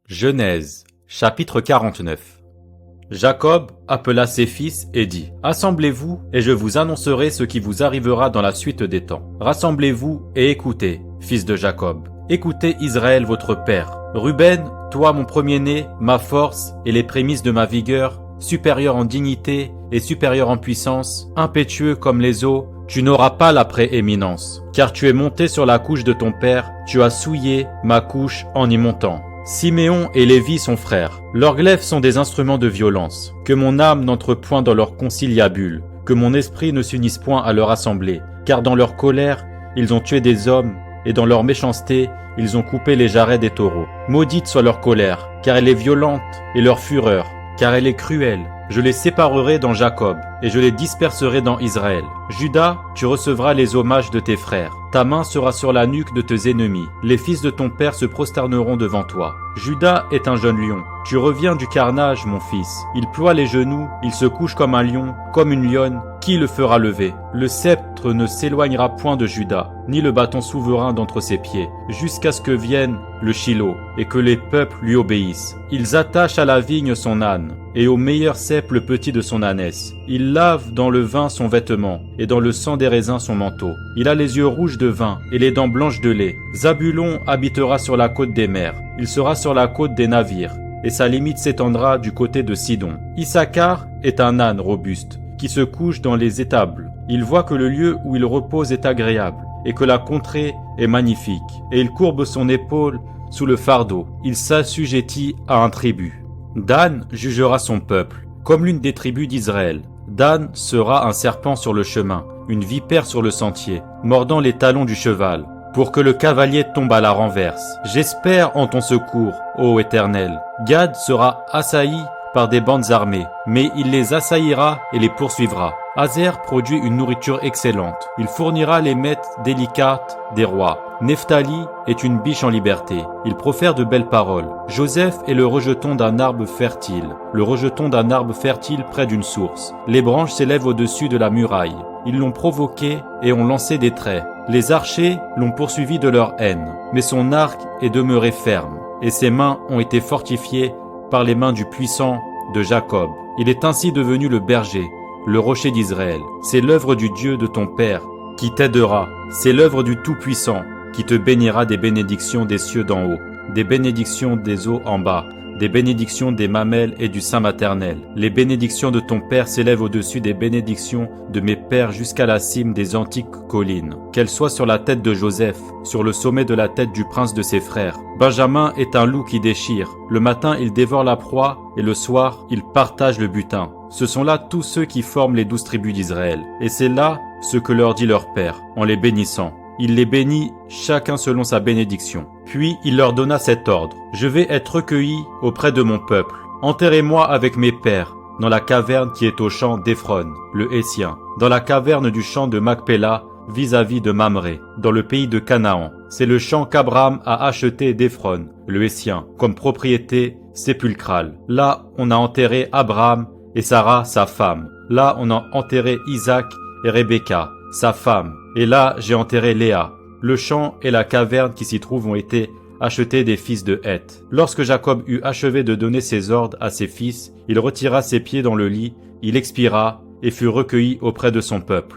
Genèse, chapitre 49. Jacob appela ses fils et dit : Assemblez-vous, et je vous annoncerai ce qui vous arrivera dans la suite des temps. Rassemblez-vous et écoutez, fils de Jacob. Écoutez Israël votre père. Ruben, toi mon premier-né, ma force et les prémices de ma vigueur, supérieur en dignité et supérieur en puissance, impétueux comme les eaux, tu n'auras pas la prééminence, car tu es monté sur la couche de ton père, tu as souillé ma couche en y montant. Siméon et Lévi sont frères. Leurs glaives sont des instruments de violence. Que mon âme n'entre point dans leur conciliabule, que mon esprit ne s'unisse point à leur assemblée, car dans leur colère, ils ont tué des hommes, et dans leur méchanceté, ils ont coupé les jarrets des taureaux. Maudite soit leur colère, car elle est violente, et leur fureur, car elle est cruelle. Je les séparerai dans Jacob, et je les disperserai dans Israël. Judas, tu recevras les hommages de tes frères. Ta main sera sur la nuque de tes ennemis. Les fils de ton père se prosterneront devant toi. Judas est un jeune lion. Tu reviens du carnage, mon fils. Il ploie les genoux, il se couche comme un lion, comme une lionne. Qui le fera lever? Le sceptre ne s'éloignera point de Judas, ni le bâton souverain d'entre ses pieds, jusqu'à ce que vienne le Shilo, et que les peuples lui obéissent. Ils attachent à la vigne son âne, et au meilleur cep le petit de son ânesse. Il lave dans le vin son vêtement, et dans le sang des raisins son manteau. Il a les yeux rouges de vin, et les dents blanches de lait. Zabulon habitera sur la côte des mers, il sera sur la côte des navires, et sa limite s'étendra du côté de Sidon. Issachar est un âne robuste, qui se couche dans les étables. Il voit que le lieu où il repose est agréable, et que la contrée est magnifique, et il courbe son épaule sous le fardeau. Il s'assujettit à un tribut. Dan jugera son peuple, comme l'une des tribus d'Israël. Dan sera un serpent sur le chemin, une vipère sur le sentier, mordant les talons du cheval, pour que le cavalier tombe à la renverse. J'espère en ton secours, ô Éternel. Gad sera assailli par des bandes armées, mais il les assaillira et les poursuivra. Azer produit une nourriture excellente. Il fournira les mets délicates des rois. Nephtali est une biche en liberté. Il profère de belles paroles. Joseph est le rejeton d'un arbre fertile. Le rejeton d'un arbre fertile près d'une source. Les branches s'élèvent au-dessus de la muraille. Ils l'ont provoqué et ont lancé des traits. Les archers l'ont poursuivi de leur haine. Mais son arc est demeuré ferme, et ses mains ont été fortifiées par les mains du puissant de Jacob. Il est ainsi devenu le berger, le rocher d'Israël. C'est l'œuvre du Dieu de ton père qui t'aidera. C'est l'œuvre du Tout-Puissant qui te bénira des bénédictions des cieux d'en haut, des bénédictions des eaux en bas, des bénédictions des mamelles et du sein maternel. Les bénédictions de ton père s'élèvent au-dessus des bénédictions de mes pères jusqu'à la cime des antiques collines. Qu'elles soient sur la tête de Joseph, sur le sommet de la tête du prince de ses frères. Benjamin est un loup qui déchire. Le matin, il dévore la proie, et le soir, il partage le butin. Ce sont là tous ceux qui forment les 12 tribus d'Israël. Et c'est là ce que leur dit leur père, en les bénissant. Il les bénit, chacun selon sa bénédiction. Puis il leur donna cet ordre : Je vais être recueilli auprès de mon peuple. Enterrez-moi avec mes pères, dans la caverne qui est au champ d'Éphron, le Hétien, dans la caverne du champ de Macpéla, vis-à-vis de Mamré, dans le pays de Canaan. C'est le champ qu'Abraham a acheté d'Éphron, le Hétien, comme propriété sépulcrale. Là, on a enterré Abraham et Sarah, sa femme. Là, on a enterré Isaac et Rebecca, sa femme. Et là, j'ai enterré Léa. Le champ et la caverne qui s'y trouvent ont été achetés des fils de Heth. Lorsque Jacob eut achevé de donner ses ordres à ses fils, il retira ses pieds dans le lit, il expira et fut recueilli auprès de son peuple.